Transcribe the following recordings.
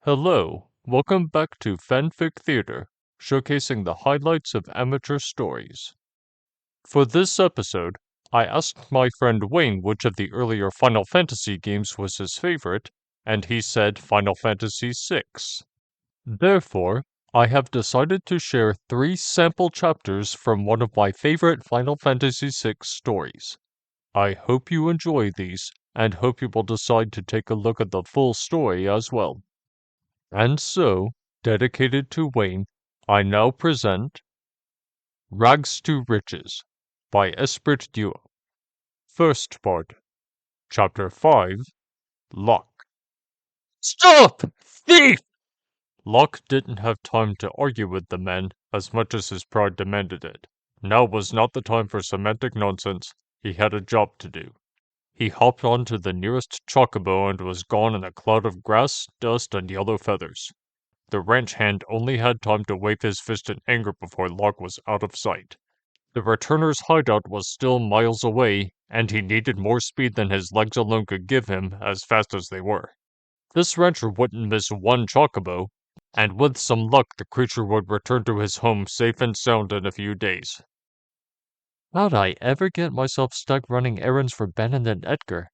Hello, welcome back to Fanfic Theater, showcasing the highlights of amateur stories. For this episode, I asked my friend Wayne which of the earlier Final Fantasy games was his favorite, and he said Final Fantasy VI. Therefore, I have decided to share 3 sample chapters from one of my favorite Final Fantasy VI stories. I hope you enjoy these, and hope you will decide to take a look at the full story as well. And so, dedicated to Wayne, I now present Rags to Riches by espritduo. First part, Chapter 5, Locke. Stop! Thief! Locke didn't have time to argue with the men as much as his pride demanded it. Now was not the time for semantic nonsense. He had a job to do. He hopped onto the nearest chocobo and was gone in a cloud of grass, dust, and yellow feathers. The ranch hand only had time to wave his fist in anger before Locke was out of sight. The returner's hideout was still miles away, and he needed more speed than his legs alone could give him, as fast as they were. This rancher wouldn't miss one chocobo, and with some luck the creature would return to his home safe and sound in a few days. How'd I ever get myself stuck running errands for Ben and Edgar?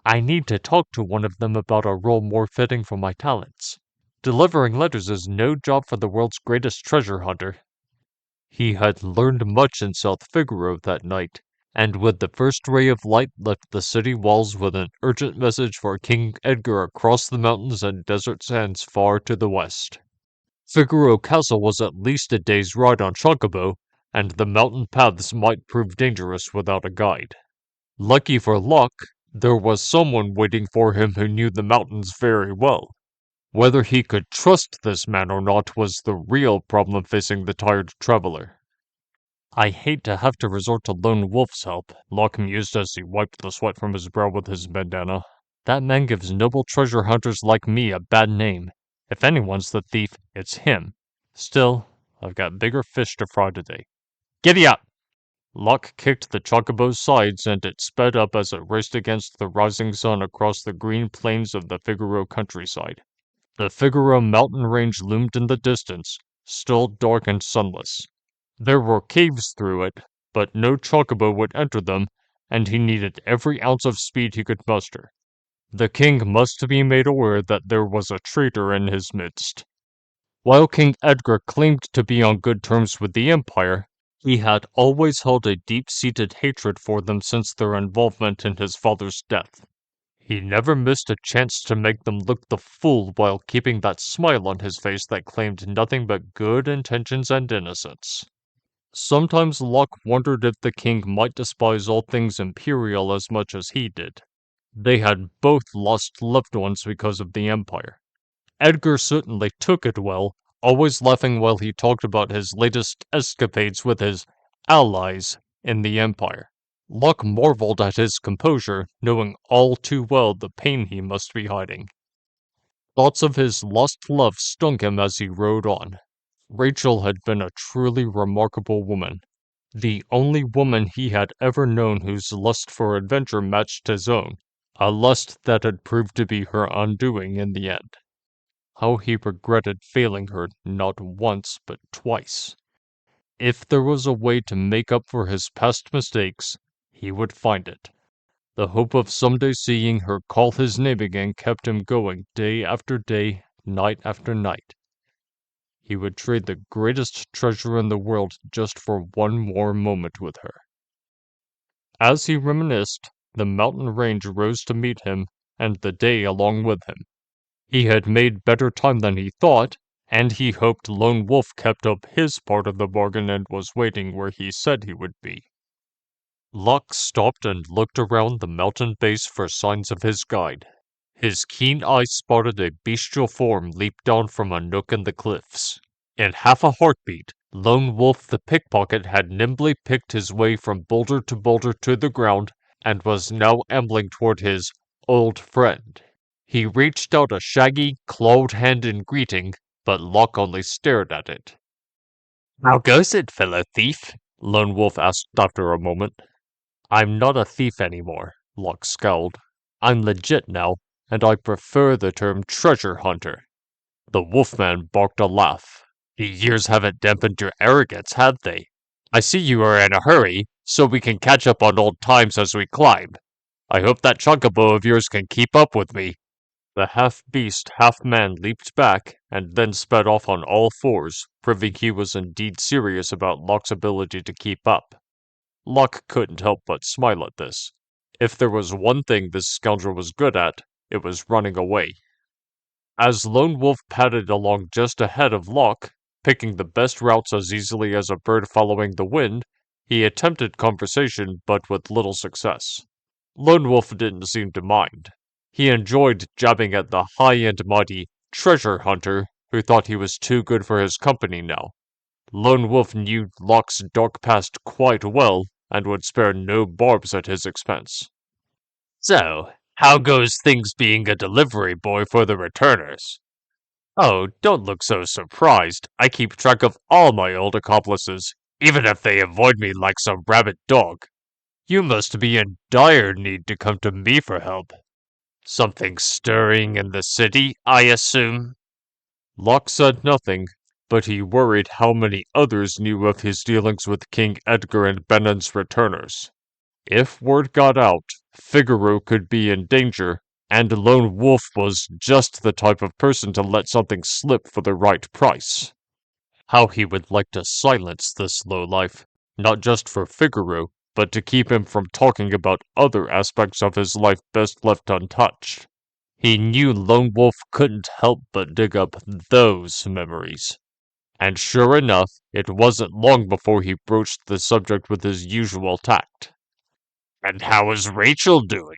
I need to talk to one of them about a role more fitting for my talents. Delivering letters is no job for the world's greatest treasure hunter. He had learned much in South Figaro that night, and with the first ray of light left the city walls with an urgent message for King Edgar across the mountains and desert sands far to the west. Figaro Castle was at least a day's ride on Chocobo, and the mountain paths might prove dangerous without a guide. Lucky for Locke, there was someone waiting for him who knew the mountains very well. Whether he could trust this man or not was the real problem facing the tired traveler. I hate to have to resort to Lone Wolf's help, Locke mused as he wiped the sweat from his brow with his bandana. That man gives noble treasure hunters like me a bad name. If anyone's the thief, it's him. Still, I've got bigger fish to fry today. Giddy up! Locke kicked the chocobo's sides and it sped up as it raced against the rising sun across the green plains of the Figaro countryside. The Figaro mountain range loomed in the distance, still dark and sunless. There were caves through it, but no chocobo would enter them, and he needed every ounce of speed he could muster. The king must be made aware that there was a traitor in his midst. While King Edgar claimed to be on good terms with the Empire, he had always held a deep-seated hatred for them since their involvement in his father's death. He never missed a chance to make them look the fool while keeping that smile on his face that claimed nothing but good intentions and innocence. Sometimes Locke wondered if the king might despise all things imperial as much as he did. They had both lost loved ones because of the Empire. Edgar certainly took it well, always laughing while he talked about his latest escapades with his allies in the Empire. Locke marveled at his composure, knowing all too well the pain he must be hiding. Thoughts of his lost love stung him as he rode on. Rachel had been a truly remarkable woman. The only woman he had ever known whose lust for adventure matched his own, a lust that had proved to be her undoing in the end. How he regretted failing her not once but twice. If there was a way to make up for his past mistakes, he would find it. The hope of someday seeing her call his name again kept him going day after day, night after night. He would trade the greatest treasure in the world just for one more moment with her. As he reminisced, the mountain range rose to meet him, and the day along with him. He had made better time than he thought, and he hoped Lone Wolf kept up his part of the bargain and was waiting where he said he would be. Locke stopped and looked around the mountain base for signs of his guide. His keen eye spotted a bestial form leap down from a nook in the cliffs. In half a heartbeat, Lone Wolf the pickpocket had nimbly picked his way from boulder to the ground and was now ambling toward his old friend. He reached out a shaggy, clawed hand in greeting, but Locke only stared at it. "How goes it, fellow thief?" Lone Wolf asked after a moment. "I'm not a thief anymore," Locke scowled. "I'm legit now, and I prefer the term treasure hunter." The wolfman barked a laugh. The years haven't dampened your arrogance, have they? I see you are in a hurry, so we can catch up on old times as we climb. I hope that chocobo of yours can keep up with me. The half-beast, half-man leaped back, and then sped off on all fours, proving he was indeed serious about Locke's ability to keep up. Locke couldn't help but smile at this. If there was one thing this scoundrel was good at, it was running away. As Lone Wolf padded along just ahead of Locke, picking the best routes as easily as a bird following the wind, he attempted conversation but with little success. Lone Wolf didn't seem to mind. He enjoyed jabbing at the high and mighty treasure hunter who thought he was too good for his company now. Lone Wolf knew Locke's dark past quite well and would spare no barbs at his expense. So, how goes things being a delivery boy for the returners? Oh, don't look so surprised. I keep track of all my old accomplices, even if they avoid me like some rabid dog. You must be in dire need to come to me for help. Something stirring in the city, I assume? Locke said nothing, but he worried how many others knew of his dealings with King Edgar and Benen's returners. If word got out, Figaro could be in danger, and Lone Wolf was just the type of person to let something slip for the right price. How he would like to silence this lowlife, not just for Figaro, but to keep him from talking about other aspects of his life best left untouched. He knew Lone Wolf couldn't help but dig up those memories. And sure enough, it wasn't long before he broached the subject with his usual tact. And how is Rachel doing?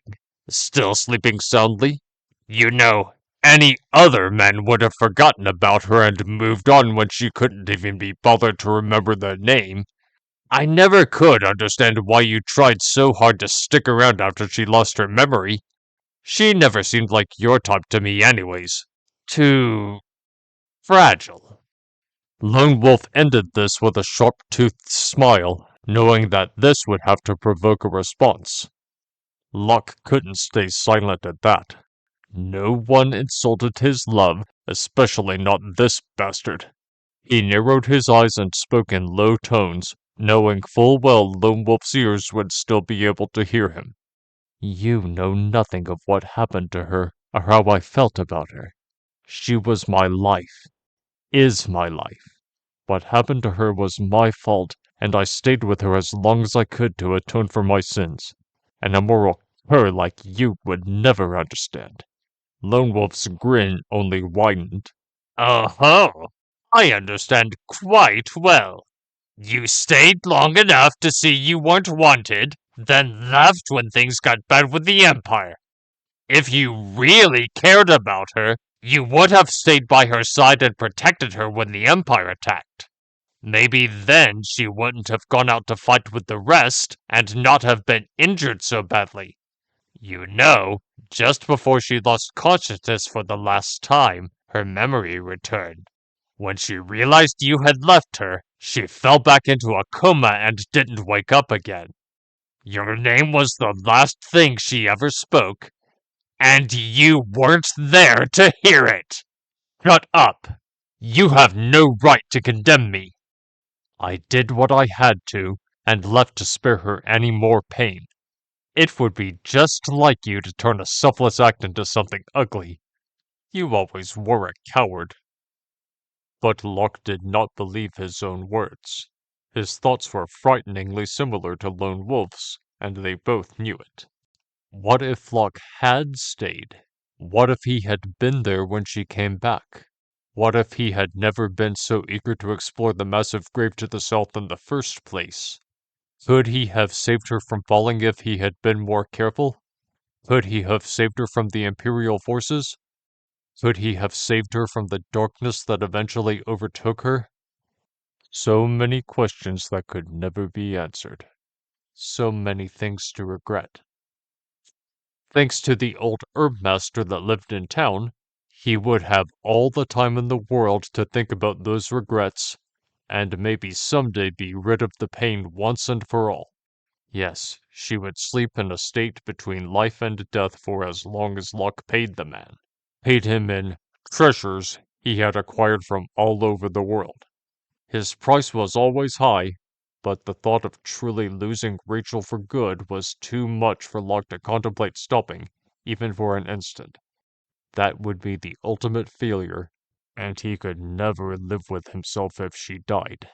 Still sleeping soundly? You know, any other man would have forgotten about her and moved on when she couldn't even be bothered to remember their name. I never could understand why you tried so hard to stick around after she lost her memory. She never seemed like your type to me anyways. Too fragile. Lone Wolf ended this with a sharp-toothed smile, knowing that this would have to provoke a response. Locke couldn't stay silent at that. No one insulted his love, especially not this bastard. He narrowed his eyes and spoke in low tones, knowing full well Lone Wolf's ears would still be able to hear him. You know nothing of what happened to her, or how I felt about her. She was my life, is my life. What happened to her was my fault, and I stayed with her as long as I could to atone for my sins. An immoral cur like you would never understand. Lone Wolf's grin only widened. Oh-ho! I understand quite well. You stayed long enough to see you weren't wanted, then left when things got bad with the Empire. If you really cared about her, you would have stayed by her side and protected her when the Empire attacked. Maybe then she wouldn't have gone out to fight with the rest and not have been injured so badly. You know, just before she lost consciousness for the last time, her memory returned. When she realized you had left her, she fell back into a coma and didn't wake up again. Your name was the last thing she ever spoke, and you weren't there to hear it! Shut up! You have no right to condemn me! I did what I had to, and left to spare her any more pain. It would be just like you to turn a selfless act into something ugly. You always were a coward. But Locke did not believe his own words. His thoughts were frighteningly similar to Lone Wolf's, and they both knew it. What if Locke had stayed? What if he had been there when she came back? What if he had never been so eager to explore the massive grave to the south in the first place? Could he have saved her from falling if he had been more careful? Could he have saved her from the Imperial forces? Could he have saved her from the darkness that eventually overtook her? So many questions that could never be answered. So many things to regret. Thanks to the old herb master that lived in town, he would have all the time in the world to think about those regrets, and maybe someday be rid of the pain once and for all. Yes, she would sleep in a state between life and death for as long as Locke paid the man. Paid him in treasures he had acquired from all over the world. His price was always high, but the thought of truly losing Rachel for good was too much for Locke to contemplate stopping, even for an instant. That would be the ultimate failure, and he could never live with himself if she died.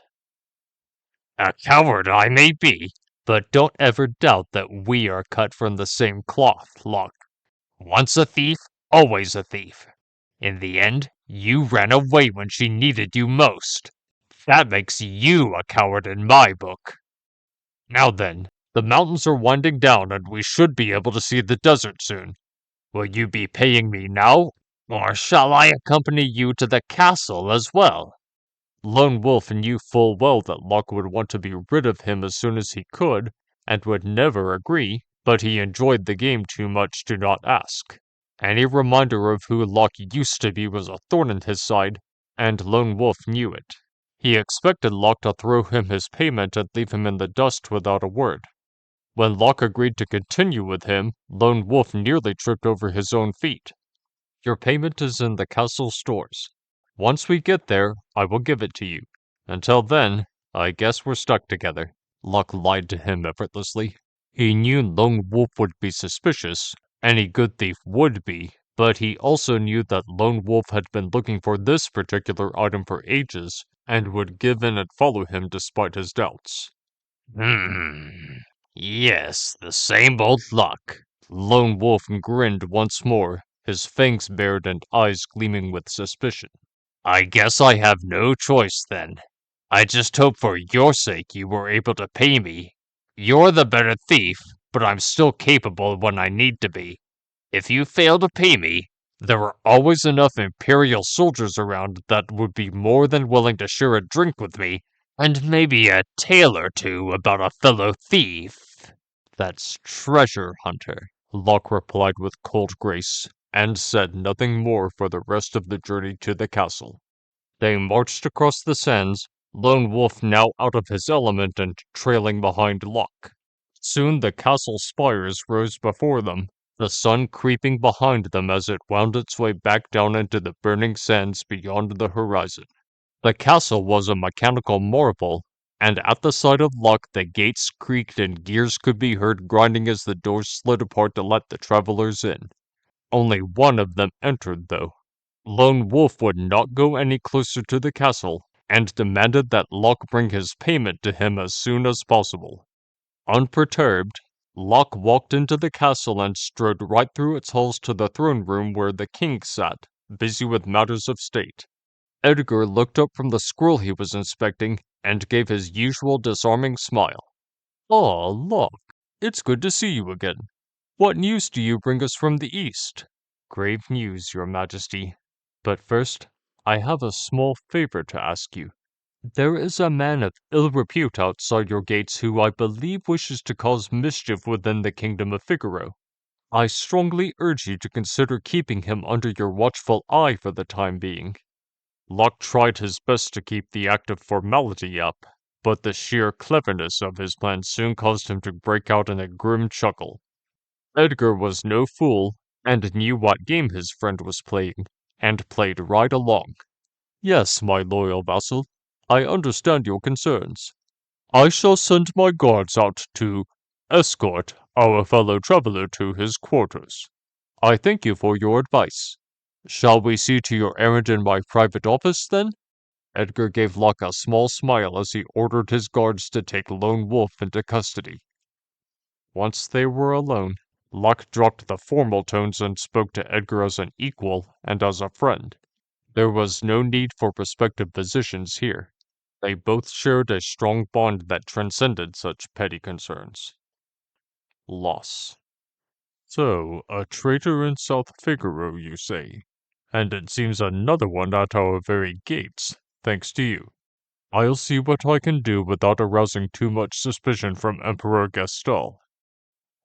A coward I may be, but don't ever doubt that we are cut from the same cloth, Locke. Once a thief, always a thief. In the end, you ran away when she needed you most. That makes you a coward in my book. Now then, the mountains are winding down and we should be able to see the desert soon. Will you be paying me now, or shall I accompany you to the castle as well? Lone Wolf knew full well that Locke would want to be rid of him as soon as he could, and would never agree, but he enjoyed the game too much to not ask. Any reminder of who Locke used to be was a thorn in his side, and Lone Wolf knew it. He expected Locke to throw him his payment and leave him in the dust without a word. When Locke agreed to continue with him, Lone Wolf nearly tripped over his own feet. Your payment is in the castle stores. Once we get there, I will give it to you. Until then, I guess we're stuck together. Locke lied to him effortlessly. He knew Lone Wolf would be suspicious, any good thief would be, but he also knew that Lone Wolf had been looking for this particular item for ages, and would give in and follow him despite his doubts. Yes, the same old luck. Lone Wolf grinned once more, his fangs bared and eyes gleaming with suspicion. I guess I have no choice then. I just hope for your sake you were able to pay me. You're the better thief, but I'm still capable when I need to be. If you fail to pay me, there are always enough Imperial soldiers around that would be more than willing to share a drink with me, and maybe a tale or two about a fellow thief. That's treasure hunter, Locke replied with cold grace, and said nothing more for the rest of the journey to the castle. They marched across the sands, Lone Wolf now out of his element and trailing behind Locke. Soon the castle spires rose before them, the sun creeping behind them as it wound its way back down into the burning sands beyond the horizon. The castle was a mechanical marvel, and at the sight of Locke the gates creaked and gears could be heard grinding as the doors slid apart to let the travelers in. Only one of them entered, though. Lone Wolf would not go any closer to the castle, and demanded that Locke bring his payment to him as soon as possible. Unperturbed, Locke walked into the castle and strode right through its halls to the throne room where the king sat, busy with matters of state. Edgar looked up from the scroll he was inspecting and gave his usual disarming smile. "Ah, Locke, it's good to see you again. What news do you bring us from the east?" "Grave news, your majesty. But first, I have a small favor to ask you. There is a man of ill repute outside your gates who I believe wishes to cause mischief within the kingdom of Figaro. I strongly urge you to consider keeping him under your watchful eye for the time being." Locke tried his best to keep the act of formality up, but the sheer cleverness of his plan soon caused him to break out in a grim chuckle. Edgar was no fool, and knew what game his friend was playing, and played right along. "Yes, my loyal vassal, I understand your concerns. I shall send my guards out to escort our fellow traveler to his quarters. I thank you for your advice. Shall we see to your errand in my private office, then?" Edgar gave Locke a small smile as he ordered his guards to take Lone Wolf into custody. Once they were alone, Locke dropped the formal tones and spoke to Edgar as an equal and as a friend. There was no need for prospective positions here. They both shared a strong bond that transcended such petty concerns. Loss. "So, a traitor in South Figaro, you say? And it seems another one at our very gates, thanks to you. I'll see what I can do without arousing too much suspicion from Emperor Gaston.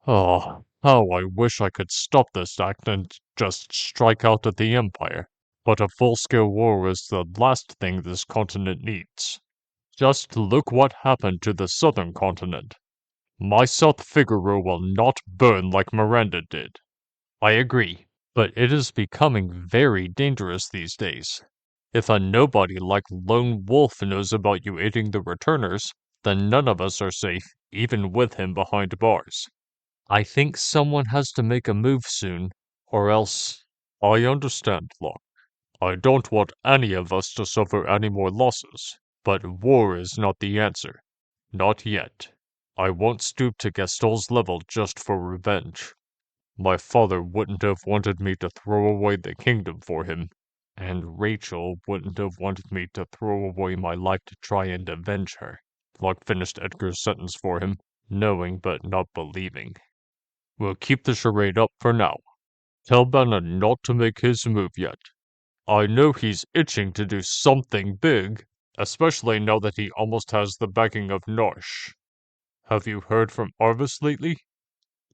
Oh, how I wish I could stop this act and just strike out at the Empire. But a full-scale war is the last thing this continent needs. Just look what happened to the southern continent. My South Figaro will not burn like Miranda did." "I agree, but it is becoming very dangerous these days." If a nobody like Lone Wolf knows about you aiding the returners, then none of us are safe, even with him behind bars. I think someone has to make a move soon, or else... I understand, Locke. I don't want any of us to suffer any more losses, but war is not the answer. Not yet. I won't stoop to Gaston's level just for revenge. My father wouldn't have wanted me to throw away the kingdom for him, and Rachel wouldn't have wanted me to throw away my life to try and avenge her. Locke finished Edgar's sentence for him, knowing but not believing. We'll keep the charade up for now. Tell Bannon not to make his move yet. I know he's itching to do something big, especially now that he almost has the backing of Nosh. Have you heard from Arvis lately?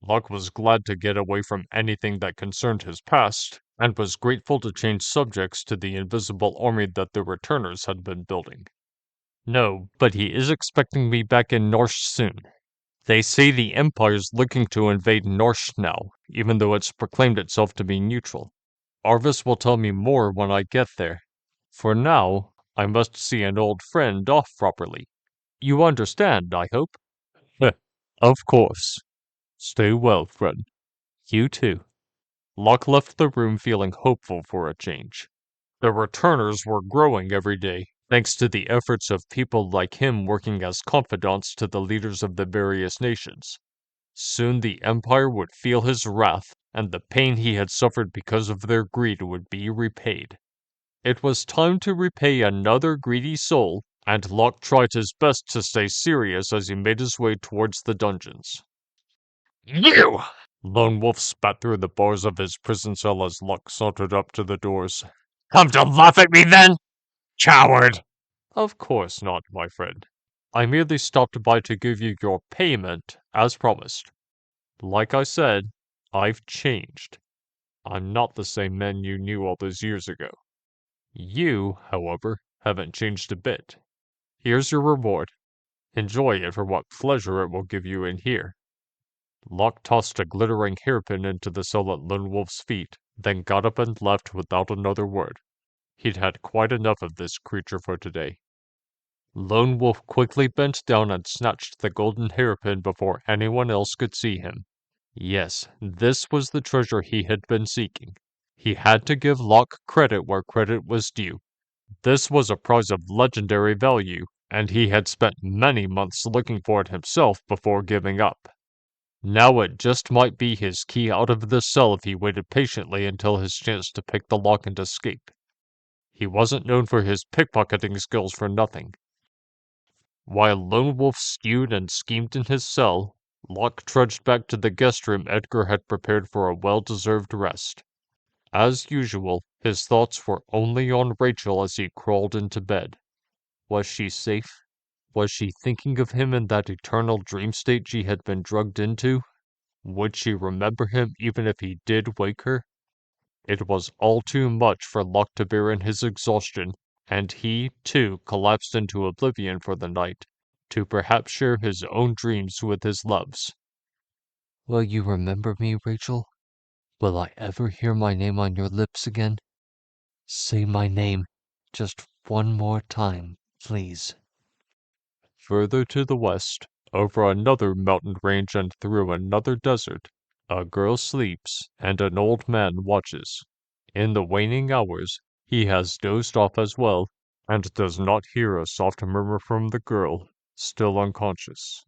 Locke was glad to get away from anything that concerned his past, and was grateful to change subjects to the invisible army that the returners had been building. No, but he is expecting me back in Norsh soon. They say the Empire's looking to invade Norsh now, even though it's proclaimed itself to be neutral. Arvis will tell me more when I get there. For now, I must see an old friend off properly. You understand, I hope? Of course. Stay well, friend. You too. Locke left the room feeling hopeful for a change. The returners were growing every day, thanks to the efforts of people like him working as confidants to the leaders of the various nations. Soon the Empire would feel his wrath, and the pain he had suffered because of their greed would be repaid. It was time to repay another greedy soul, and Locke tried his best to stay serious as he made his way towards the dungeons. You! Lone Wolf spat through the bars of his prison cell as Locke sauntered up to the doors. Come to laugh at me then? Coward! Of course not, my friend. I merely stopped by to give you your payment, as promised. Like I said, I've changed. I'm not the same man you knew all those years ago. You, however, haven't changed a bit. Here's your reward. Enjoy it for what pleasure it will give you in here. Locke tossed a glittering hairpin into the cell at Lone Wolf's feet, then got up and left without another word. He'd had quite enough of this creature for today. Lone Wolf quickly bent down and snatched the golden hairpin before anyone else could see him. Yes, this was the treasure he had been seeking. He had to give Locke credit where credit was due. This was a prize of legendary value, and he had spent many months looking for it himself before giving up. Now it just might be his key out of the cell if he waited patiently until his chance to pick the lock and escape. He wasn't known for his pickpocketing skills for nothing. While Lone Wolf stewed and schemed in his cell, Locke trudged back to the guest room Edgar had prepared for a well-deserved rest. As usual, his thoughts were only on Rachel as he crawled into bed. Was she safe? Was she thinking of him in that eternal dream state she had been drugged into? Would she remember him even if he did wake her? It was all too much for Locke to bear in his exhaustion, and he, too, collapsed into oblivion for the night, to perhaps share his own dreams with his loves. Will you remember me, Rachel? Will I ever hear my name on your lips again? Say my name just one more time, please. Further to the west, over another mountain range and through another desert, a girl sleeps and an old man watches. In the waning hours, he has dozed off as well, and does not hear a soft murmur from the girl, still unconscious.